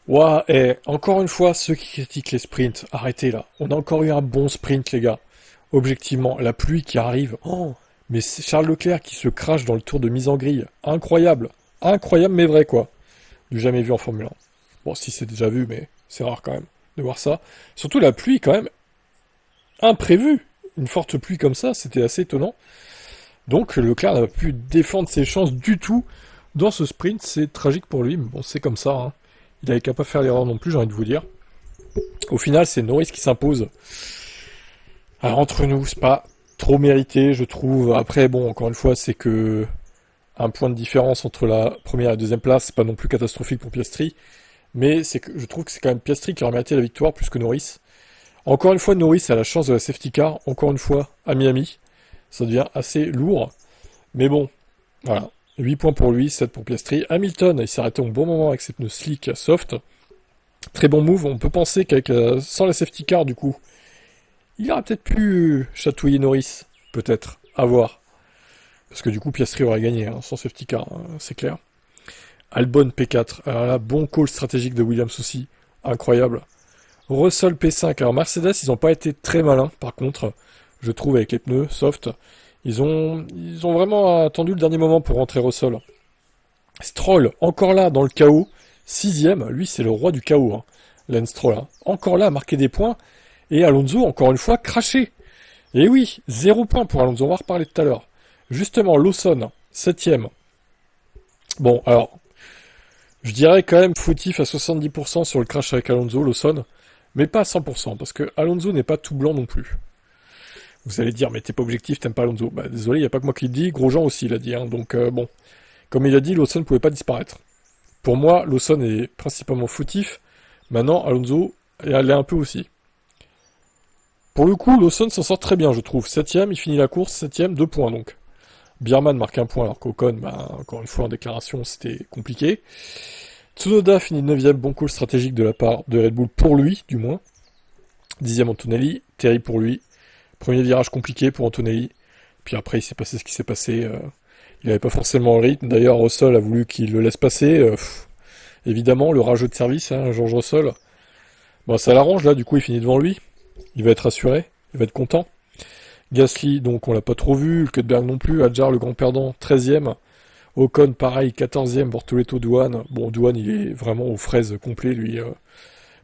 Ouah, et encore une fois, ceux qui critiquent les sprints, arrêtez là. On a encore eu un bon sprint, les gars. Objectivement, la pluie qui arrive. Oh, mais c'est Charles Leclerc qui se crache dans le tour de mise en grille. Incroyable. Incroyable, mais vrai, quoi. Du jamais vu en Formule 1. Bon, si c'est déjà vu, mais c'est rare quand même de voir ça. Surtout la pluie, quand même, imprévue. Une forte pluie comme ça, c'était assez étonnant. Donc Leclerc n'a pas pu défendre ses chances du tout dans ce sprint. C'est tragique pour lui, mais bon, c'est comme ça, hein. Il avait qu'à pas faire l'erreur non plus, j'ai envie de vous dire. Au final, c'est Norris qui s'impose. Alors, entre nous, c'est pas trop mérité, je trouve. Après, bon, encore une fois, c'est que un point de différence entre la première et la deuxième place, c'est pas non plus catastrophique pour Piastri. Mais c'est que je trouve que c'est quand même Piastri qui aurait mérité la victoire plus que Norris. Encore une fois, Norris a la chance de la safety car, encore une fois, à Miami. Ça devient assez lourd. Mais bon, voilà. 8 points pour lui, 7 pour Piastri. Hamilton, il s'est arrêté au bon moment avec cette pneu slick soft. Très bon move. On peut penser qu'avec sans la safety car, du coup, il aurait peut-être pu chatouiller Norris. Peut-être. À voir. Parce que du coup, Piastri aurait gagné, hein, sans safety car, hein, c'est clair. Albon P4. Alors là, bon call stratégique de Williams aussi. Incroyable. Russell P5. Alors Mercedes, ils n'ont pas été très malins, par contre, je trouve, avec les pneus soft. Ils ont vraiment attendu le dernier moment pour rentrer Russell. Stroll, encore là, dans le chaos. Sixième, lui, c'est le roi du chaos, hein. Lance Stroll, hein. Encore là, à marquer des points. Et Alonso, encore une fois, craché. Et oui, 0 point pour Alonso, on va reparler tout à l'heure. Justement, Lawson, septième. Bon, alors, je dirais quand même fautif à 70% sur le crash avec Alonso, Lawson, mais pas à 100%, parce que Alonso n'est pas tout blanc non plus. Vous allez dire, mais t'es pas objectif, t'aimes pas Alonso. Bah désolé, il n'y a pas que moi qui le dis, Grosjean aussi l'a dit, hein, donc bon. Comme il a dit, Lawson ne pouvait pas disparaître. Pour moi, Lawson est principalement fautif, maintenant Alonso l'est un peu aussi. Pour le coup, Lawson s'en sort très bien, je trouve. Septième, il finit la course, septième, 2 points donc. Bierman marque un point, alors qu'Ocon, bah, encore une fois en déclaration, c'était compliqué. Tsunoda finit 9ème, bon call stratégique de la part de Red Bull, pour lui, du moins. 10ème Antonelli, terrible pour lui. Premier virage compliqué pour Antonelli. Puis après, il s'est passé ce qui s'est passé. Il n'avait pas forcément le rythme. D'ailleurs, Russell a voulu qu'il le laisse passer. Évidemment, le rageux de service, hein, George Russell. Bon, ça l'arrange, là, du coup, il finit devant lui. Il va être rassuré. Il va être content. Gasly, donc, on l'a pas trop vu. Hülkenberg non plus. Hadjar, le grand perdant, 13ème. Ocon, pareil, 14ème. Bortoleto, Douane. Bon, Douane, il est vraiment aux fraises complet, lui.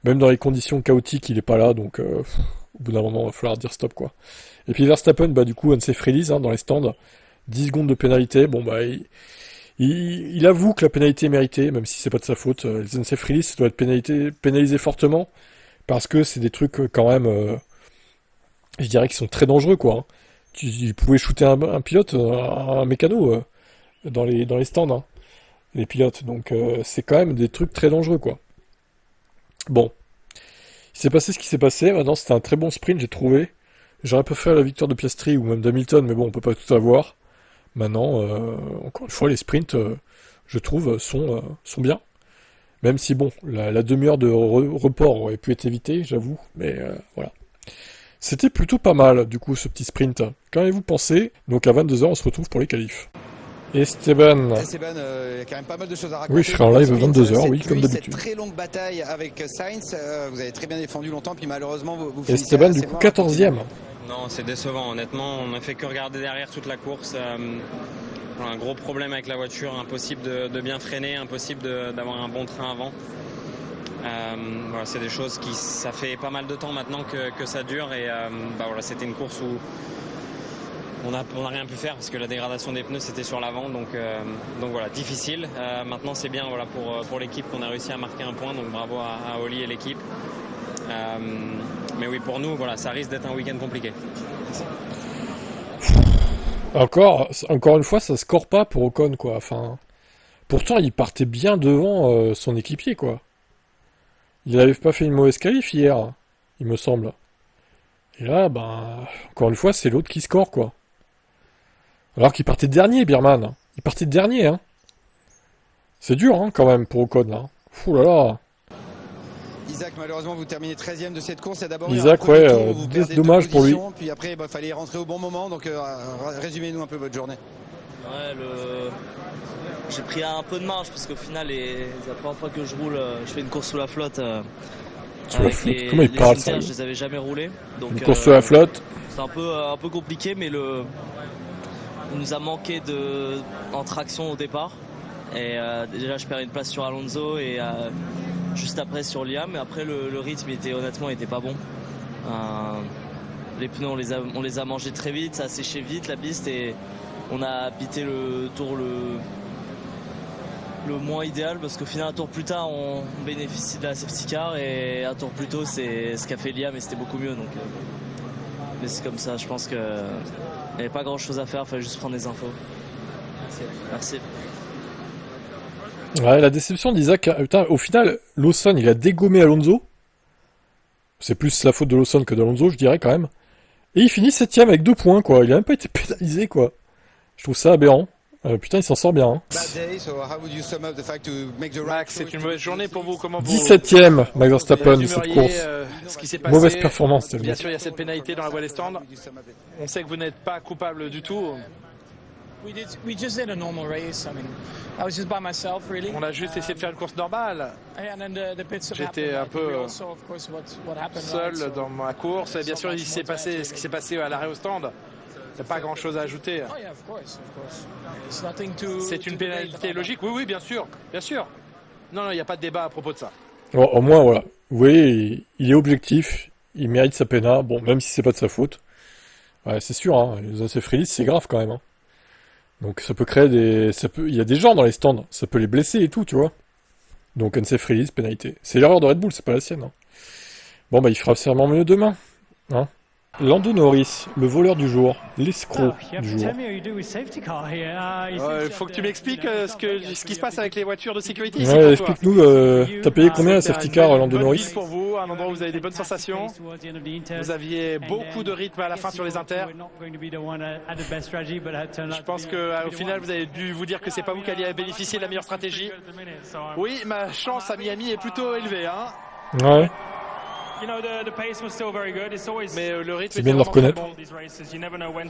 Même dans les conditions chaotiques, il est pas là, donc au bout d'un moment, il va falloir dire stop, quoi. Et puis Verstappen, bah du coup, unsafe release, hein, dans les stands. 10 secondes de pénalité. Bon, bah, il avoue que la pénalité est méritée, même si c'est pas de sa faute. Les unsafe release, ça doit être pénalisé fortement, parce que c'est des trucs, quand même, je dirais qu'ils sont très dangereux, quoi, hein. Tu pouvais shooter un pilote, un mécano, dans les stands, hein, les pilotes. Donc, c'est quand même des trucs très dangereux, quoi. Bon. Il s'est passé ce qui s'est passé. Maintenant, c'était un très bon sprint, j'ai trouvé. J'aurais préféré la victoire de Piastri ou même d'Hamilton, mais bon, on peut pas tout avoir. Maintenant, encore une fois, les sprints, je trouve, sont bien. Même si, bon, la demi-heure de report aurait pu être évitée, j'avoue. Mais voilà. C'était plutôt pas mal, du coup, ce petit sprint. Qu'en avez-vous pensé? Donc à 22h, on se retrouve pour les qualifs. Esteban. Esteban, il y a quand même pas mal de choses à raconter. Oui, je serai en live à 22h, oui, comme d'habitude. Cette très longue bataille avec Sainz, vous avez très bien défendu longtemps, puis malheureusement, vous finissez Esteban, du coup, 14ème. Non, c'est décevant, honnêtement. On n'a fait que regarder derrière toute la course. Un gros problème avec la voiture, impossible de bien freiner, impossible d'avoir un bon train avant. Voilà, c'est des choses qui, ça fait pas mal de temps maintenant que ça dure, et voilà, c'était une course où on n'a rien pu faire parce que la dégradation des pneus c'était sur l'avant, donc voilà, difficile. Maintenant c'est bien, voilà, pour l'équipe qu'on a réussi à marquer un point, donc bravo à Oli et l'équipe. Mais oui, pour nous, voilà, ça risque d'être un week-end compliqué. Encore une fois, ça score pas pour Ocon, quoi. Enfin, pourtant, il partait bien devant son équipier, quoi. Il n'avait pas fait une mauvaise qualif hier, il me semble. Et là, ben, encore une fois, c'est l'autre qui score, quoi. Alors qu'il partait dernier, Bierman. Il partait dernier, hein. C'est dur, hein, quand même, pour Ocon, là. Fou là là. Isaac, malheureusement, vous terminez 13ème de cette course. Et d'abord, Isaac, ouais, dommage pour lui. Puis après, il fallait rentrer au bon moment. Donc, résumez-nous un peu votre journée. Ouais, j'ai pris un peu de marge parce qu'au final, c'est la première fois que je roule, je fais une course sous la flotte. Sous la Avec flotte. Comment il parle, ça? Inters, je les avais jamais roulés. Donc, Une course sous la flotte. c'est un peu compliqué, mais il nous a manqué en traction au départ. Et déjà, je perds une place sur Alonso et juste après sur Liam. Mais après, le rythme, honnêtement, il était pas bon. Les pneus, on les a mangés très vite, ça a séché vite la piste et on a bité le tour le moins idéal parce qu'au final, un tour plus tard, on bénéficie de la safety car et un tour plus tôt, c'est ce qu'a fait Liam et c'était beaucoup mieux. Donc, mais c'est comme ça, je pense qu'il n'y avait pas grand chose à faire, il fallait juste prendre des infos. Merci. Ouais, la déception d'Isaac. Putain, au final, Lawson, il a dégommé Alonso. C'est plus la faute de Lawson que d'Alonso, je dirais quand même. Et il finit 7ème avec 2 points, quoi. Il a même pas été pénalisé, quoi. Je trouve ça aberrant. Putain, il s'en sort bien. Hein. Max, c'est une mauvaise journée pour vous. Comment vous 17ème, Max Verstappen de cette course. Ce qui s'est passé. Mauvaise performance, tellement. Bien sûr, il y a cette pénalité dans la voie des stands. On sait que vous n'êtes pas coupable du tout. On a juste essayé de faire une course normale. J'étais un peu seul dans ma course. Et bien sûr, il s'est passé ce qui s'est passé à l'arrêt au stand. Il n'y a pas grand chose à ajouter. C'est une pénalité logique. Oui, oui, bien sûr. Bien sûr. Non, il n'y a pas de débat à propos de ça. Bon, au moins, voilà. Vous voyez, il est objectif. Il mérite sa péna. Bon, même si c'est pas de sa faute. Ouais, c'est sûr, hein. Les encéphalits, c'est grave quand même. Hein. Donc ça peut créer il y a des gens dans les stands. Ça peut les blesser et tout, tu vois. Donc encéphalits, pénalité. C'est l'erreur de Red Bull, c'est pas la sienne. Hein. Bon, bah, il fera sûrement mieux demain. Hein. Lando Norris, le voleur du jour, l'escroc du jour. Il faut que tu m'expliques ce qui se passe avec les voitures de sécurité ici. Ouais, explique-nous, t'as payé combien la safety car, Lando Norris? Pour vous, un endroit où vous avez des bonnes sensations. Vous aviez beaucoup de rythme à la fin sur les inters. Je pense qu'au final, vous avez dû vous dire que c'est pas vous qui alliez bénéficier de la meilleure stratégie. Oui, ma chance à Miami est plutôt élevée. Hein. Ouais. Mais le rythme c'est bien de le reconnaître. Bon.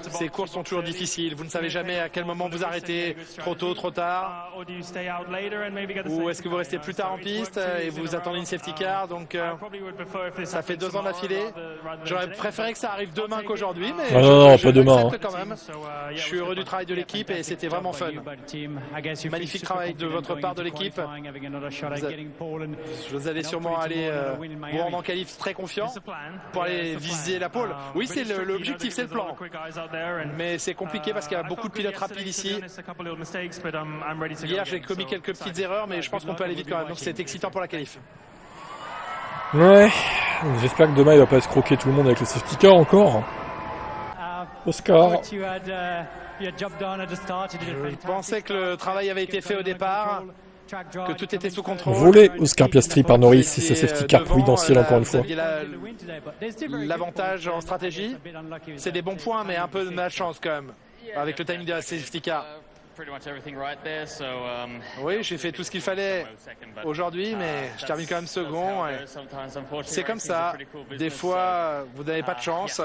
Ces courses sont toujours difficiles. Vous ne savez jamais à quel moment vous arrêtez, trop tôt, trop tard. Ou est-ce que vous restez plus tard en piste et vous attendez une safety car. Donc ça fait 2 ans d'affilée. J'aurais préféré que ça arrive demain qu'aujourd'hui, mais non, pas demain. Hein. Quand même. Je suis heureux du travail de l'équipe et c'était vraiment fun. Magnifique travail de votre part de l'équipe. Vous allez sûrement aller vous rendre en qualif très confiant pour aller viser la pole. Oui, c'est l'objectif, c'est le plan. Mais c'est compliqué parce qu'il y a beaucoup de pilotes rapides ici. Hier, j'ai commis quelques petites erreurs, mais je pense qu'on peut aller vite quand même. Donc c'est excitant pour la qualif. Ouais, j'espère que demain il va pas escroquer tout le monde avec le safety car encore. Oscar. Je pensais que le travail avait été fait au départ. Que tout était sous contrôle. Volé Oscar Piastri par Norris et sa safety car providentielle encore une fois. L'avantage en stratégie, c'est des bons points, mais un peu de malchance quand même, avec le timing de la safety car. Oui, j'ai fait tout ce qu'il fallait aujourd'hui, mais je termine quand même second. C'est comme ça. Des fois, vous n'avez pas de chance.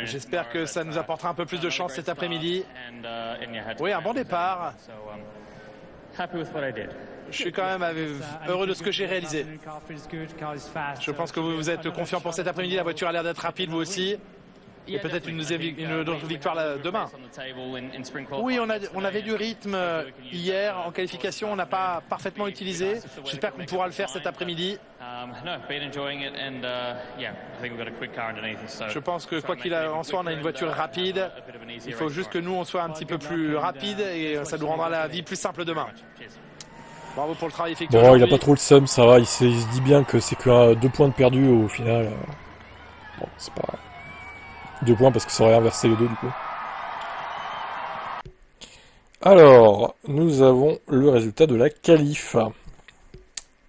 J'espère que ça nous apportera un peu plus de chance cet après-midi. Oui, un bon départ. Je suis quand même heureux de ce que j'ai réalisé. Je pense que vous êtes confiant pour cet après-midi. La voiture a l'air d'être rapide, vous aussi. Et peut-être une autre victoire demain. Oui, on avait du rythme hier en qualification. On n'a pas parfaitement utilisé. J'espère qu'on pourra le faire cet après-midi. Je pense que quoi qu'il en soit, on a une voiture rapide. Il faut juste que nous, on soit un petit peu plus rapide et ça nous rendra la vie plus simple demain. Bravo pour le travail effectué. Bon, il a pas trop le seum, ça va. Il se dit bien que c'est que 2 points de perdu au final. Bon, c'est pas 2 points parce que ça aurait inversé les deux du coup. Alors, nous avons le résultat de la qualif.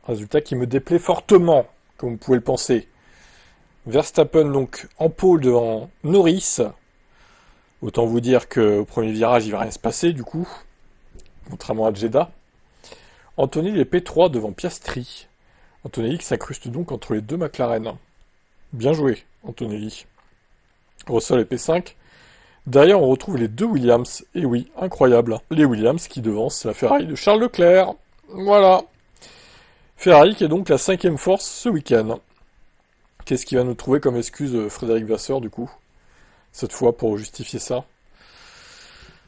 Résultat qui me déplaît fortement, comme vous pouvez le penser. Verstappen donc en pole devant Norris. Autant vous dire qu'au premier virage, il va rien se passer du coup, contrairement à Jeddah. Antonelli est P3 devant Piastri. Antonelli qui s'incruste donc entre les deux McLaren. Bien joué, Antonelli. Russell est P5 Derrière, on retrouve les deux Williams. Et oui, incroyable. Les Williams qui devancent la Ferrari de Charles Leclerc. Voilà. Ferrari qui est donc la 5e force ce week-end. Qu'est-ce qu'il va nous trouver comme excuse Frédéric Vasseur, du coup, cette fois, pour justifier ça?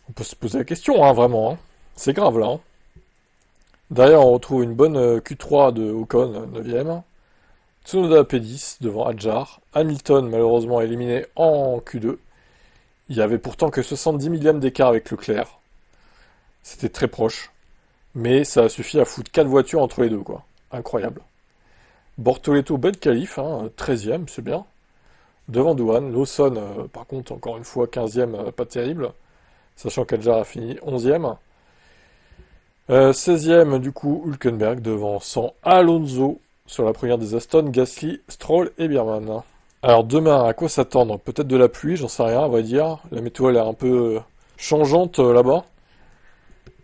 On peut se poser la question, hein, vraiment. Hein. C'est grave, là. Hein. Derrière, on retrouve une bonne Q3 de Ocon, 9ème. Tsunoda P10 devant Hadjar. Hamilton, malheureusement, éliminé en Q2. Il y avait pourtant que 70 millièmes d'écart avec Leclerc. C'était très proche. Mais ça a suffi à foutre 4 voitures entre les deux, quoi. Incroyable. Bortoletto, belle qualif, hein, 13ème, c'est bien. Devant Douane. Lawson, par contre, encore une fois, 15ème, pas terrible. Sachant qu'Adjar a fini 11ème. 16ème, du coup, Hülkenberg devant 100 Alonso sur la première des Aston, Gasly, Stroll et Biermann. Alors demain, à quoi s'attendre? Peut-être de la pluie, j'en sais rien, on va dire. La météo a l'air un peu changeante là-bas.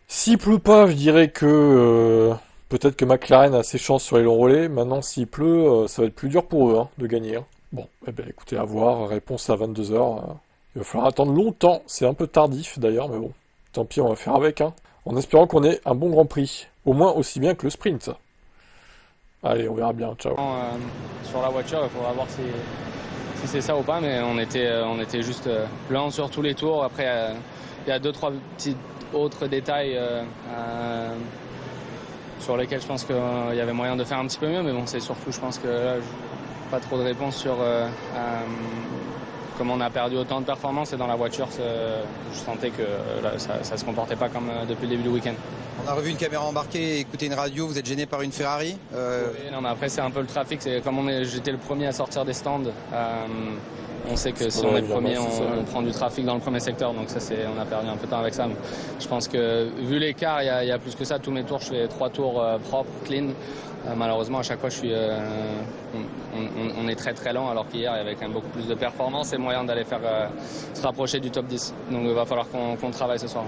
S'il pleut pas, je dirais que peut-être que McLaren a ses chances sur les longs relais. Maintenant, s'il pleut, ça va être plus dur pour eux de gagner. Hein. Bon, eh ben, écoutez, à voir. Réponse à 22h. Il va falloir attendre longtemps. C'est un peu tardif d'ailleurs, mais bon. Tant pis, on va faire avec. Hein. En espérant qu'on ait un bon Grand Prix. Au moins aussi bien que le sprint. Allez, on verra bien. Ciao. Sur la voiture, il faudra voir si c'est ça ou pas, mais on était juste lent sur tous les tours. Après, il y a 2-3 petits autres détails sur lesquels je pense qu'il y avait moyen de faire un petit peu mieux, mais bon, c'est surtout, je pense que là, pas trop de réponses sur comment on a perdu autant de performance, et dans la voiture, je sentais que là, ça se comportait pas comme depuis le début du week-end. On a revu une caméra embarquée, écouté une radio, vous êtes gêné par une Ferrari Oui, non, mais après c'est un peu le trafic, c'est comme j'étais le premier à sortir des stands, on sait que si on est le premier, on prend du trafic dans le premier secteur, donc ça on a perdu un peu de temps avec ça. Mais je pense que vu l'écart, il y a plus que ça. Tous mes tours, je fais 3 tours propres, clean. Malheureusement, à chaque fois, on est très très lent, alors qu'hier, il y avait quand même beaucoup plus de performance et moyen d'aller se rapprocher du top 10. Donc il va falloir qu'on travaille ce soir.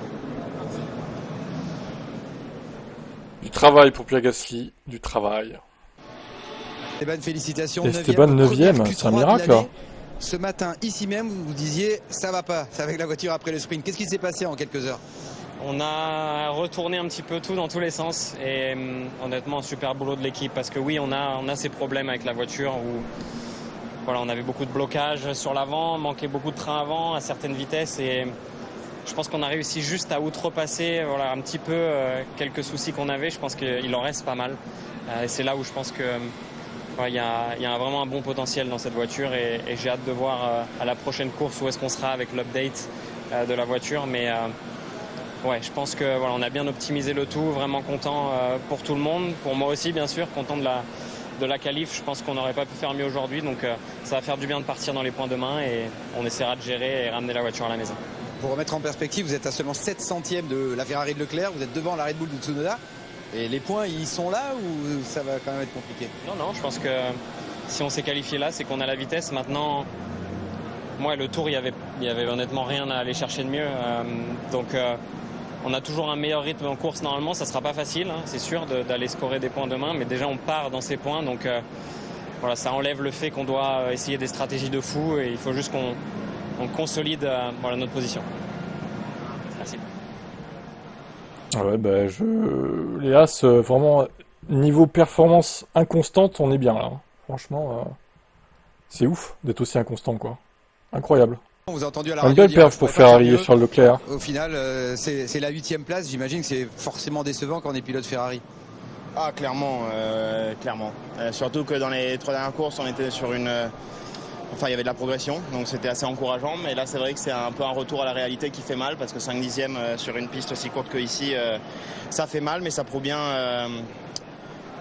Du travail pour Pierre Gasly, du travail. Esteban, félicitations. Esteban 9ème, c'est un miracle. Là. Ce matin, ici même, vous disiez ça va pas avec la voiture après le sprint. Qu'est-ce qui s'est passé en quelques heures? On a retourné un petit peu tout dans tous les sens et honnêtement, un super boulot de l'équipe parce que oui, on a ces problèmes avec la voiture où voilà, on avait beaucoup de blocages sur l'avant, manquait beaucoup de train avant à certaines vitesses et je pense qu'on a réussi juste à outrepasser voilà, un petit peu quelques soucis qu'on avait. Je pense qu'il en reste pas mal. Et c'est là où je pense que il y a vraiment un bon potentiel dans cette voiture et j'ai hâte de voir à la prochaine course où est-ce qu'on sera avec l'update de la voiture. Mais ouais, je pense que voilà, on a bien optimisé le tout. Vraiment content pour tout le monde, pour moi aussi bien sûr, content de la qualif. Je pense qu'on n'aurait pas pu faire mieux aujourd'hui. Donc ça va faire du bien de partir dans les points demain et on essaiera de gérer et ramener la voiture à la maison. Pour remettre en perspective, vous êtes à seulement 7 centièmes de la Ferrari de Leclerc, vous êtes devant la Red Bull de Tsunoda. Et les points, ils sont là ou ça va quand même être compliqué? Non, je pense que si on s'est qualifié là, c'est qu'on a la vitesse. Maintenant, moi, le tour, il y avait honnêtement rien à aller chercher de mieux. Donc, on a toujours un meilleur rythme en course. Normalement, ça sera pas facile, hein, c'est sûr, d'aller scorer des points demain. Mais déjà, on part dans ces points. Donc, voilà, ça enlève le fait qu'on doit essayer des stratégies de fou. Et il faut juste qu'on consolide voilà, notre position. Merci. Ouais, bah, les As, vraiment, niveau performance inconstante, on est bien là. Hein. Franchement, c'est ouf d'être aussi inconstant, quoi. Incroyable. On vous a entendu à la radio. Une belle perf pour Ferrari et Charles Leclerc. Au final, c'est la 8e place. J'imagine que c'est forcément décevant quand on est pilote Ferrari. Ah, clairement. Surtout que dans les 3 dernières courses, on était sur une... Enfin, il y avait de la progression, donc c'était assez encourageant. Mais là, c'est vrai que c'est un peu un retour à la réalité qui fait mal, parce que 5 dixièmes sur une piste aussi courte qu'ici, ça fait mal, mais ça prouve bien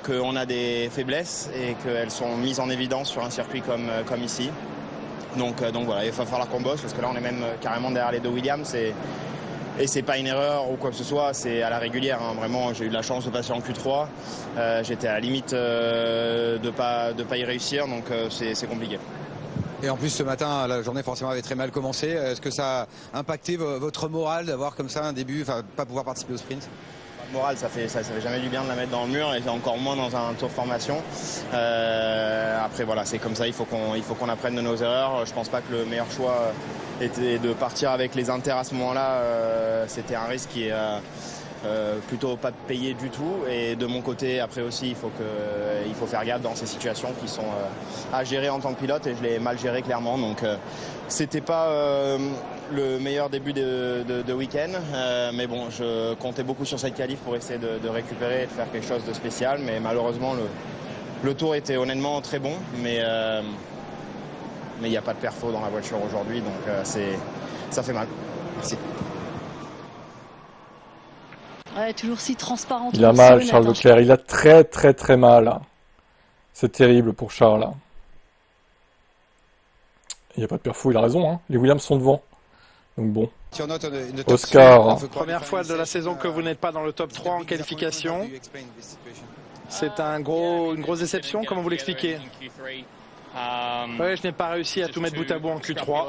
qu'on a des faiblesses et qu'elles sont mises en évidence sur un circuit comme ici. Donc voilà, il va falloir qu'on bosse, parce que là, on est même carrément derrière les deux Williams. Et c'est pas une erreur ou quoi que ce soit, c'est à la régulière. Hein. Vraiment, j'ai eu de la chance de passer en Q3. J'étais à la limite de pas y réussir, donc c'est compliqué. Et en plus, ce matin, la journée forcément avait très mal commencé. Est-ce que ça a impacté votre morale d'avoir comme ça un début, enfin pas pouvoir participer au sprint? morale, ça fait jamais du bien de la mettre dans le mur et encore moins dans un tour de formation. Après voilà, c'est comme ça, il faut qu'on apprenne de nos erreurs. Je pense pas que le meilleur choix était de partir avec les inters à ce moment-là. C'était un risque qui est plutôt pas payé du tout. Et de mon côté, après aussi, il faut faire gaffe dans ces situations qui sont à gérer en tant que pilote et je l'ai mal géré clairement. Donc c'était pas le meilleur début de week-end, mais bon, je comptais beaucoup sur cette qualif pour essayer de récupérer et de faire quelque chose de spécial. Mais malheureusement, le tour était honnêtement très bon, mais il n'y a pas de perfo dans la voiture aujourd'hui, donc ça fait mal. Merci. Ouais, toujours si transparent. Il a mal, Charles Leclerc. Il a très très très mal. C'est terrible pour Charles. Il n'y a pas de perfo, il a raison. Hein. Les Williams sont devant. Donc bon. Oscar. Première fois de la saison que vous n'êtes pas dans le top 3 en qualification. C'est une grosse déception, comment vous l'expliquez? Ouais, je n'ai pas réussi à tout mettre bout à bout en Q3.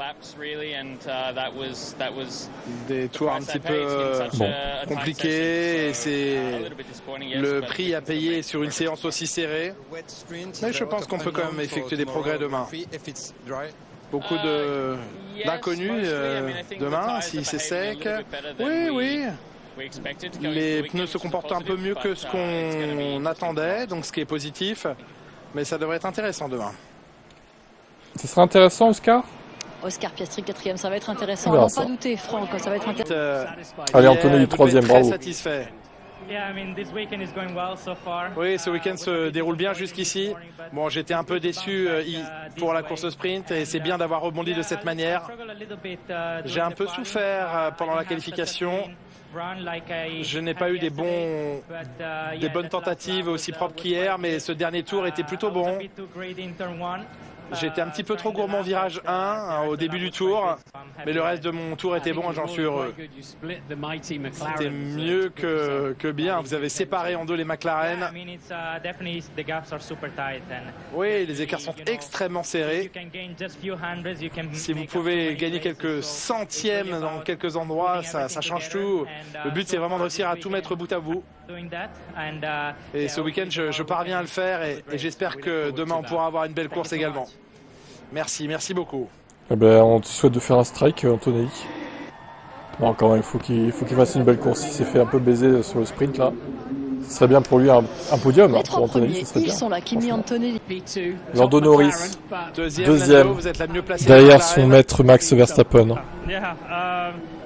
Des tours un petit peu compliqués et c'est le prix à payer sur une séance aussi serrée. Mais je pense qu'on peut quand même effectuer des progrès demain. Beaucoup d'inconnus demain, si c'est sec. Oui. Les pneus se comportent un peu mieux que ce qu'on attendait, donc ce qui est positif. Mais ça devrait être intéressant demain. Ce sera intéressant, Oscar? Oscar Piastri 4e, ça va être intéressant. On n'en pas douter, Franck, ça va être intéressant. Allez, Anthony, 3e, bravo. Satisfait. Oui, ce week-end se déroule bien jusqu'ici. Bon, j'étais un peu déçu pour la course sprint et c'est bien d'avoir rebondi de cette manière. J'ai un peu souffert pendant la qualification. Je n'ai pas eu des bonnes tentatives aussi propres qu'hier, mais ce dernier tour était plutôt bon. J'étais un petit peu trop gourmand virage 1 au début du tour, mais le reste de mon tour était bon et j'en suis heureux. C'était mieux que bien. Vous avez séparé en deux les McLaren. Oui, les écarts sont extrêmement serrés. Si vous pouvez gagner quelques centièmes dans quelques endroits, ça change tout. Le but, c'est vraiment de réussir à tout mettre bout à bout. Et ce week-end, je parviens à le faire et j'espère que demain, on pourra avoir une belle course également. Merci beaucoup. Eh ben, on te souhaite de faire un strike, Anthony. Non, quand même, il faut qu'il fasse une belle course. Il s'est fait un peu baiser sur le sprint, là. Ce serait bien pour lui un podium. Les trois pour Anthony, premiers, ce serait ils bien, sont là. Kimi Antonelli. Lando Norris, deuxième, vous êtes la mieux placée derrière son maître Max Verstappen.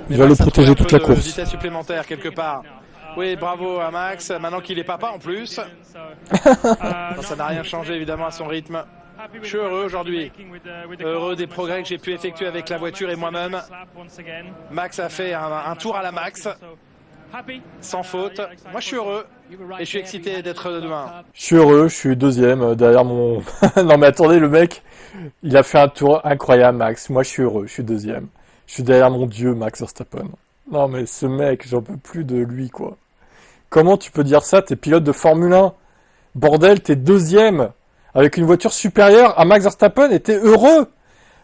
Il va le protéger toute la course. Vitesse supplémentaire quelque part. Oui, bravo à Max. Maintenant qu'il est papa en plus. Ça n'a rien changé évidemment à son rythme. Je suis heureux aujourd'hui. Heureux des progrès que j'ai pu effectuer avec la voiture et moi-même. Max a fait un tour à la Max. Sans faute. Moi je suis heureux. Et je suis excité d'être demain. Je suis heureux, je suis deuxième derrière mon... Non mais attendez, le mec, il a fait un tour incroyable, Max. Moi je suis heureux, je suis deuxième. Je suis derrière mon dieu, Max Verstappen. Non mais ce mec, j'en peux plus de lui, quoi. Comment tu peux dire ça? T'es pilote de Formule 1. Bordel, t'es deuxième. Avec une voiture supérieure à Max Verstappen et t'es heureux.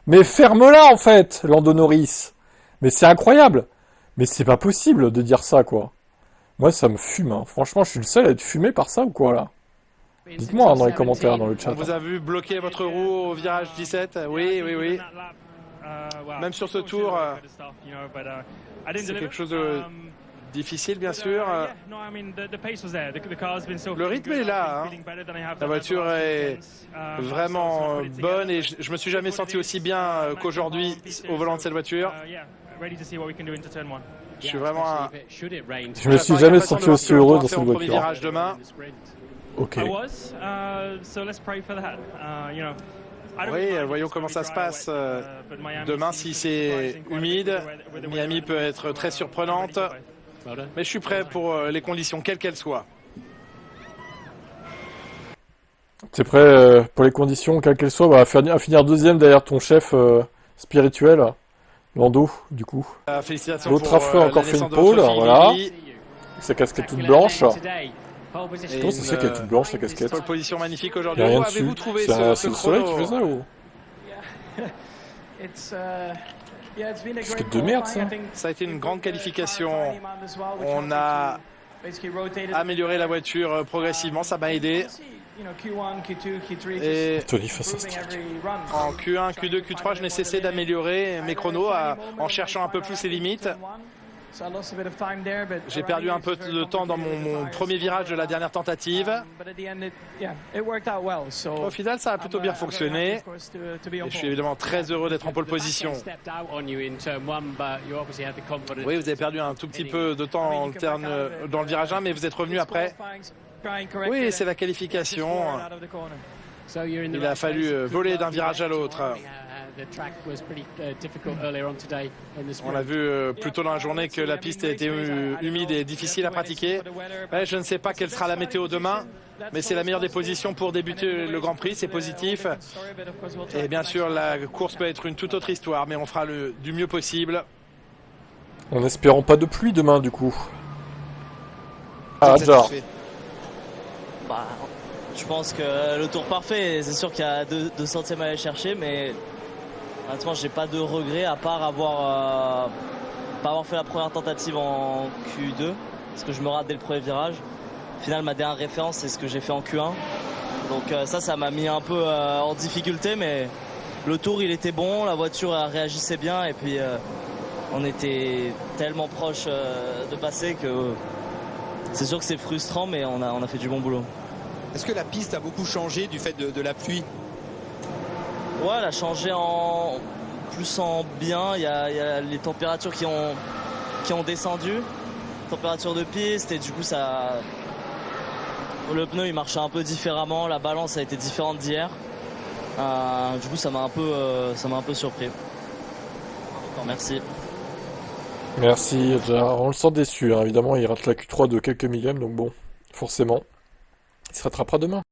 Mais ferme-la, en fait, Lando Norris. Mais c'est incroyable. Mais c'est pas possible de dire ça, quoi. Moi, ça me fume, hein. Franchement, je suis le seul à être fumé par ça ou quoi, là? Dites-moi dans les commentaires, dans le chat. On vous a vu bloquer votre roue au virage 17. Oui. Même sur ce tour, c'est quelque chose de difficile, bien sûr. Le rythme est là. Hein. La voiture est vraiment bonne et je me suis jamais senti aussi bien qu'aujourd'hui au volant de cette voiture. Je suis vraiment. Je me suis jamais senti aussi heureux dans cette voiture. Ok. Oui, voyons comment ça se passe. Demain, si c'est humide, Miami peut être très surprenante. Mais je suis prêt pour les conditions, quelles qu'elles soient. T'es prêt pour les conditions, quelles qu'elles soient, à finir deuxième derrière ton chef spirituel, Lando, du coup. Félicitations. L'autre affreux a encore fait une pole, voilà. Sa casquette toute blanche. Comment ça se fait qu'elle est toute blanche, la casquette? Pole position magnifique aujourd'hui. Où avez-vous trouvé c'est le soleil qui fait ça ou? Casquette de merde, ça. Ça a été une grande qualification. On a améliorer la voiture progressivement, ça m'a aidé. Et Tony face à Strack. en Q1, Q2, Q3, je n'ai cessé d'améliorer mes chronos en cherchant un peu plus les limites. J'ai perdu un peu de temps dans mon premier virage de la dernière tentative. Au final, ça a plutôt bien fonctionné. Et je suis évidemment très heureux d'être en pole position. Oui, vous avez perdu un tout petit peu de temps dans le virage 1, mais vous êtes revenu après. Oui, c'est la qualification. Il a fallu voler d'un virage à l'autre. On a vu plus tôt dans la journée que la piste était humide et difficile à pratiquer. Je ne sais pas quelle sera la météo demain, mais c'est la meilleure des positions pour débuter le Grand Prix, c'est positif. Et bien sûr, la course peut être une toute autre histoire, mais on fera du mieux possible. En espérant pas de pluie demain, du coup. Ah, Jar. Bah, je pense que le tour parfait, c'est sûr qu'il y a 2 centièmes à aller chercher, mais honnêtement, j'ai pas de regrets à part pas avoir fait la première tentative en Q2, parce que je me rate dès le premier virage. Au final, ma dernière référence, c'est ce que j'ai fait en Q1. Donc ça m'a mis un peu en difficulté, mais le tour, il était bon, la voiture réagissait bien, et puis on était tellement proche de passer que c'est sûr que c'est frustrant, mais on a fait du bon boulot. Est-ce que la piste a beaucoup changé du fait de la pluie? Ouais, elle a changé plus en bien. Il y a les températures qui ont descendu, température de piste, et du coup le pneu il marchait un peu différemment, la balance a été différente d'hier. Du coup ça m'a un peu surpris. Merci. Merci, Jar. On le sent déçu, hein. Évidemment, il rate la Q3 de quelques millièmes, donc bon, forcément, il se rattrapera demain.